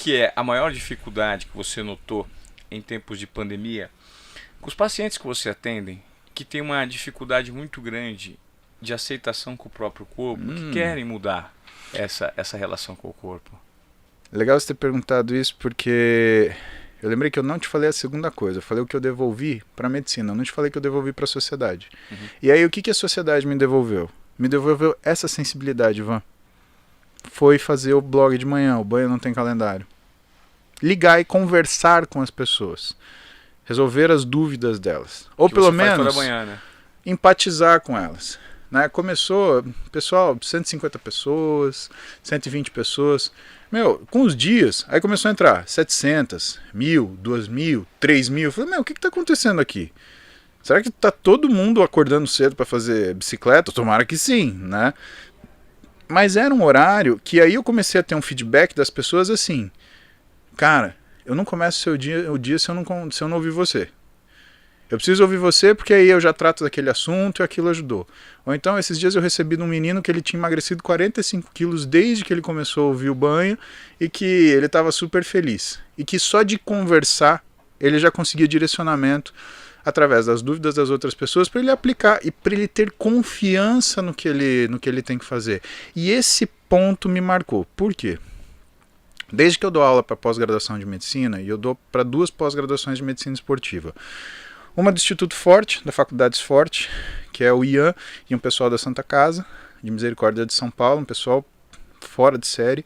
que é a maior dificuldade que você notou em tempos de pandemia com os pacientes que você atendem, que tem uma dificuldade muito grande de aceitação com o próprio corpo, que querem mudar essa relação com o corpo? Legal você ter perguntado isso, porque eu lembrei que eu não te falei a segunda coisa. Eu falei o que eu devolvi para a medicina, eu não te falei que eu devolvi para a sociedade. E aí o que a sociedade me devolveu? Me devolveu essa sensibilidade, Ivan. Foi fazer o blog de manhã, o Banho Não Tem Calendário. Ligar e conversar com as pessoas. Resolver as dúvidas delas. Ou Que pelo você faz menos toda manhã, né? empatizar com elas. Né? Começou, pessoal, 150 pessoas, 120 pessoas. Com os dias, aí começou a entrar 700, 1.000, 2.000, 3.000. Eu falei, o que está acontecendo aqui? Será que tá todo mundo acordando cedo para fazer bicicleta? Tomara que sim, né? Mas era um horário que aí eu comecei a ter um feedback das pessoas assim, cara, eu não começo o dia se eu não ouvir você. Eu preciso ouvir você porque aí eu já trato daquele assunto e aquilo ajudou. Ou então, esses dias eu recebi de um menino que ele tinha emagrecido 45 quilos desde que ele começou a ouvir o banho e que ele estava super feliz. E que só de conversar ele já conseguia direcionamento através das dúvidas das outras pessoas para ele aplicar e para ele ter confiança no que ele tem que fazer. E esse ponto me marcou. Por quê? Desde que eu dou aula para pós-graduação de medicina, e eu dou para 2 pós-graduações de medicina esportiva. Uma do Instituto Forte, da Faculdade Forte, que é o Ian e um pessoal da Santa Casa, de Misericórdia de São Paulo, um pessoal fora de série.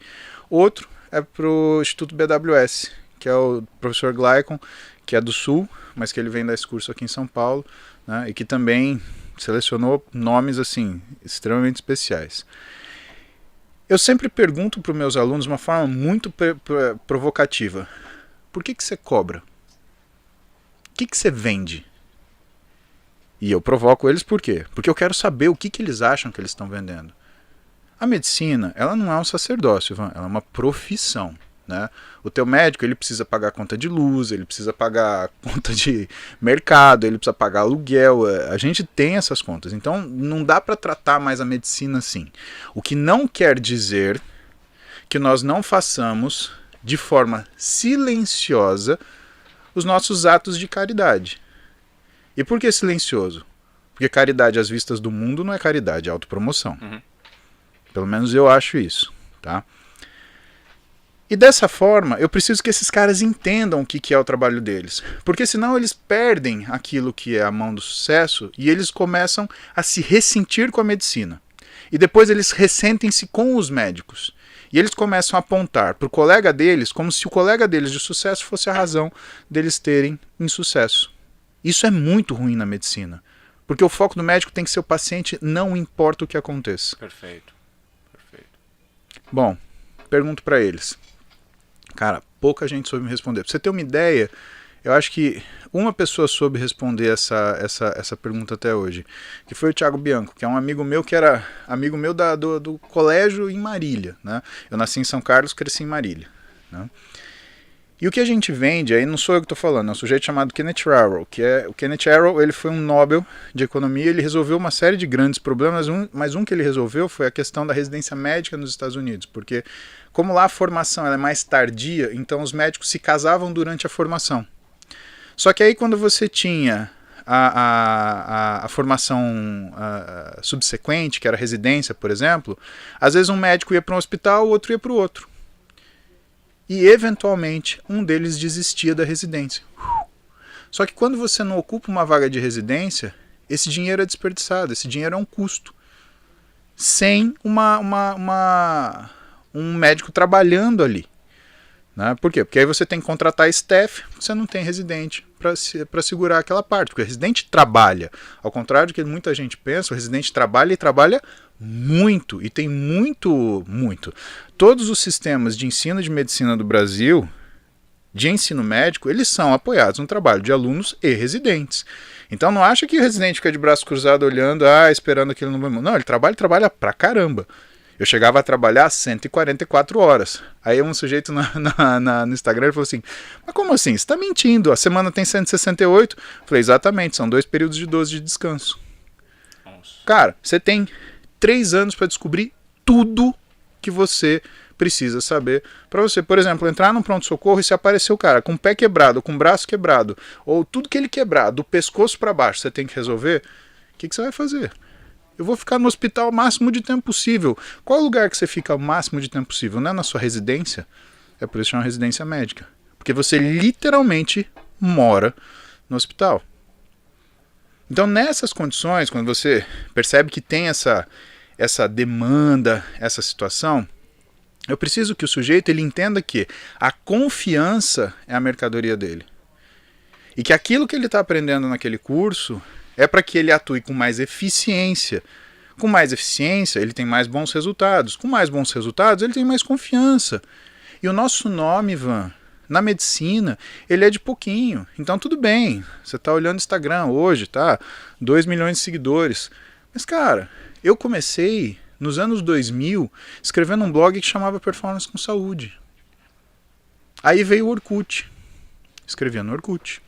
Outro é para o Instituto BWS, que é o professor Glycon, que é do Sul, mas que ele vem dar esse curso aqui em São Paulo, né, e que também selecionou nomes assim extremamente especiais. Eu sempre pergunto para os meus alunos de uma forma muito provocativa: por que você cobra? O que você vende? E eu provoco eles por quê? Porque eu quero saber o que eles acham que eles estão vendendo. A medicina, ela não é um sacerdócio, Ivan, ela é uma profissão. Né? O teu médico, ele precisa pagar conta de luz, ele precisa pagar conta de mercado, ele precisa pagar aluguel, a gente tem essas contas, então não dá para tratar mais a medicina assim. O que não quer dizer que nós não façamos de forma silenciosa os nossos atos de caridade. E por que silencioso? Porque caridade às vistas do mundo não é caridade, é autopromoção. Pelo menos eu acho isso, tá? E dessa forma, eu preciso que esses caras entendam o que é o trabalho deles. Porque senão eles perdem aquilo que é a mão do sucesso e eles começam a se ressentir com a medicina. E depois eles ressentem-se com os médicos. E eles começam a apontar para o colega deles como se o colega deles de sucesso fosse a razão deles terem insucesso. Isso é muito ruim na medicina. Porque o foco do médico tem que ser o paciente, não importa o que aconteça. Perfeito. Perfeito. Bom, pergunto para eles. Cara, pouca gente soube me responder. Pra você ter uma ideia, eu acho que uma pessoa soube responder essa pergunta até hoje, que foi o Thiago Bianco, que é um amigo meu que era amigo meu do colégio em Marília. Né? Eu nasci em São Carlos, cresci em Marília. Né? E o que a gente vende, aí não sou eu que estou falando, é um sujeito chamado Kenneth Arrow, o Kenneth Arrow, ele foi um Nobel de Economia, ele resolveu uma série de grandes problemas, mas um que ele resolveu foi a questão da residência médica nos Estados Unidos, porque como lá a formação ela é mais tardia, então os médicos se casavam durante a formação. Só que aí quando você tinha a formação subsequente, que era a residência, por exemplo, às vezes um médico ia para um hospital, o outro ia para o outro. E, eventualmente, um deles desistia da residência. Só que quando você não ocupa uma vaga de residência, esse dinheiro é desperdiçado, esse dinheiro é um custo. Sem um médico trabalhando ali. Né? Por quê? Porque aí você tem que contratar staff, você não tem residente para segurar aquela parte. Porque o residente trabalha. Ao contrário do que muita gente pensa, o residente trabalha e trabalha muito. E tem muito. Todos os sistemas de ensino de medicina do Brasil, de ensino médico, eles são apoiados no trabalho de alunos e residentes. Então não acha que o residente fica de braço cruzado olhando, esperando aquilo não. Não, ele trabalha pra caramba. Eu chegava a trabalhar 144 horas. Aí um sujeito no Instagram ele falou assim, mas como assim? Você está mentindo, a semana tem 168. Eu falei, exatamente, são 2 períodos de 12 de descanso. Nossa. Cara, você tem 3 anos para descobrir tudo que você precisa saber para você, por exemplo, entrar num pronto-socorro e se aparecer o cara com o pé quebrado, com o braço quebrado, ou tudo que ele quebrar, do pescoço para baixo, você tem que resolver, o que você vai fazer? Eu vou ficar no hospital o máximo de tempo possível. Qual é o lugar que você fica o máximo de tempo possível? Não é na sua residência? É por isso que chama residência médica. Porque você literalmente mora no hospital. Então, nessas condições, quando você percebe que tem essa demanda, essa situação, eu preciso que o sujeito ele entenda que a confiança é a mercadoria dele. E que aquilo que ele está aprendendo naquele curso é para que ele atue com mais eficiência. Com mais eficiência, ele tem mais bons resultados. Com mais bons resultados, ele tem mais confiança. E o nosso nome, Ivan, na medicina, ele é de pouquinho. Então tudo bem, você está olhando o Instagram hoje, tá? 2 milhões de seguidores. Mas cara, eu comecei nos anos 2000 escrevendo um blog que chamava Performance com Saúde. Aí veio o Orkut. Escrevia no Orkut.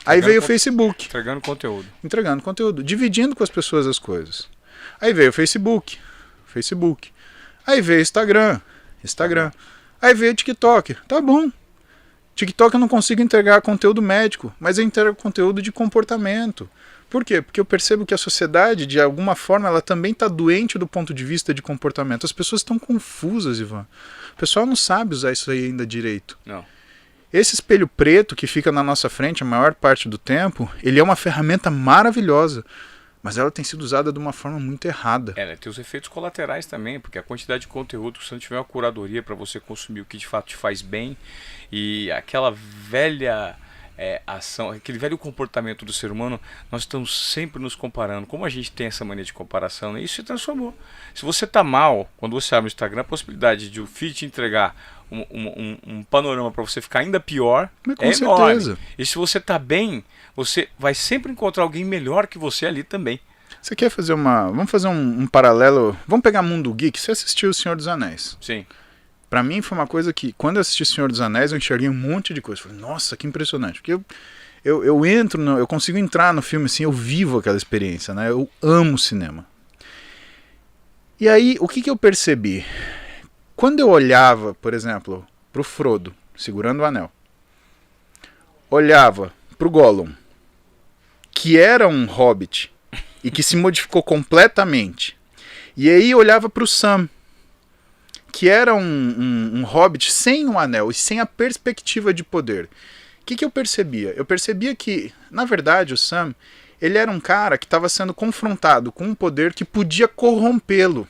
Aí veio o Facebook. Entregando conteúdo. Dividindo com as pessoas as coisas. Aí veio o Facebook. Aí veio o Instagram. Aí veio o TikTok. Tá bom. TikTok eu não consigo entregar conteúdo médico, mas eu entrego conteúdo de comportamento. Por quê? Porque eu percebo que a sociedade, de alguma forma, ela também está doente do ponto de vista de comportamento. As pessoas estão confusas, Ivan. O pessoal não sabe usar isso aí ainda direito. Não. Esse espelho preto que fica na nossa frente a maior parte do tempo, ele é uma ferramenta maravilhosa, mas ela tem sido usada de uma forma muito errada. Tem os efeitos colaterais também, porque a quantidade de conteúdo, se você não tiver uma curadoria para você consumir o que de fato te faz bem, e aquela velha ação, aquele velho comportamento do ser humano, nós estamos sempre nos comparando. Como a gente tem essa mania de comparação, né? Isso se transformou. Se você está mal, quando você abre o Instagram, a possibilidade de o feed te entregar um panorama para você ficar ainda pior é enorme. E se você está bem, você vai sempre encontrar alguém melhor que você ali também. Você quer fazer vamos fazer um paralelo, vamos pegar Mundo Geek. Você assistiu O Senhor dos Anéis? Sim. Pra mim foi uma coisa que, quando eu assisti O Senhor dos Anéis, eu enxerguei um monte de coisa. Falei, nossa, que impressionante. Porque eu consigo entrar no filme assim, eu vivo aquela experiência, né? Eu amo cinema. E aí, o que eu percebi? Quando eu olhava, por exemplo, pro Frodo, segurando o anel, olhava pro Gollum, que era um hobbit, e que se modificou completamente, e aí olhava pro Sam, que era um hobbit sem um anel e sem a perspectiva de poder. O que eu percebia? Eu percebia que, na verdade, o Sam, ele era um cara que estava sendo confrontado com um poder que podia corrompê-lo.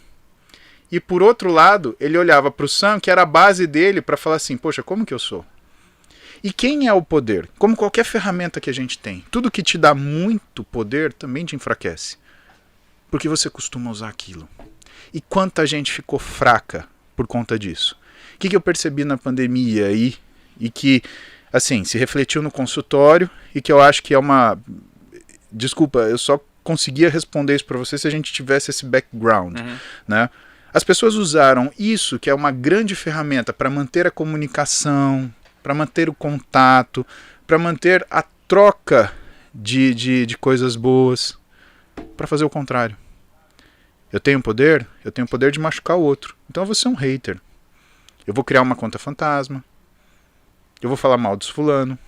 E por outro lado, ele olhava para o Sam, que era a base dele, para falar assim, poxa, como que eu sou? E quem é o poder? Como qualquer ferramenta que a gente tem, tudo que te dá muito poder também te enfraquece. Porque você costuma usar aquilo. E quanta gente ficou fraca por conta disso. O que eu percebi na pandemia aí, e que, assim, se refletiu no consultório, e que eu acho que é uma... Desculpa, eu só conseguia responder isso para você se a gente tivesse esse background, né? As pessoas usaram isso, que é uma grande ferramenta para manter a comunicação, para manter o contato, para manter a troca de coisas boas, para fazer o contrário. Eu tenho poder de machucar o outro. Então eu vou ser um hater. Eu vou criar uma conta fantasma. Eu vou falar mal dos fulano.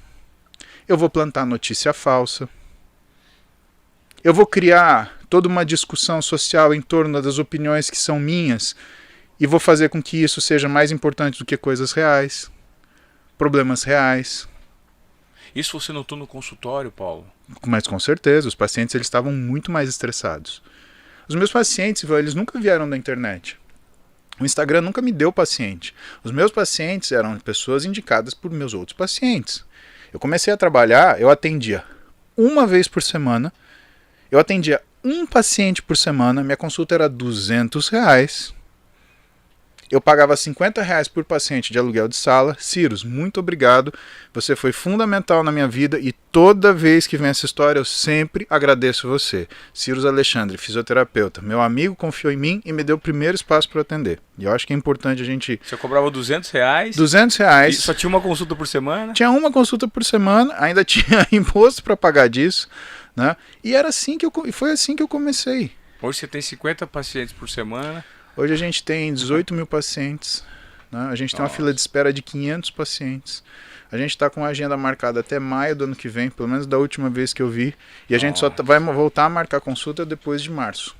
Eu vou plantar notícia falsa. Eu vou criar toda uma discussão social em torno das opiniões que são minhas e vou fazer com que isso seja mais importante do que coisas reais, problemas reais. Isso você notou no consultório, Paulo? Mas com certeza, os pacientes eles estavam muito mais estressados. Os meus pacientes, eles nunca vieram da internet. O Instagram nunca me deu paciente. Os meus pacientes eram pessoas indicadas por meus outros pacientes. Eu comecei a trabalhar, eu atendia uma vez por semana, eu atendia um paciente por semana, minha consulta era R$200. Eu pagava R$50 por paciente de aluguel de sala. Ciros, muito obrigado. Você foi fundamental na minha vida e toda vez que vem essa história eu sempre agradeço você. Ciros Alexandre, fisioterapeuta. Meu amigo confiou em mim e me deu o primeiro espaço para atender. E eu acho que é importante a gente... Você cobrava R$200? R$200. E só tinha uma consulta por semana? Tinha uma consulta por semana, ainda tinha imposto para pagar disso, né? E era assim foi assim que eu comecei. Hoje você tem 50 pacientes por semana... Hoje a gente tem 18 mil pacientes, né? A gente tem uma fila de espera de 500 pacientes. A gente está com a agenda marcada até maio do ano que vem, pelo menos da última vez que eu vi. E a gente só vai voltar a marcar consulta depois de março.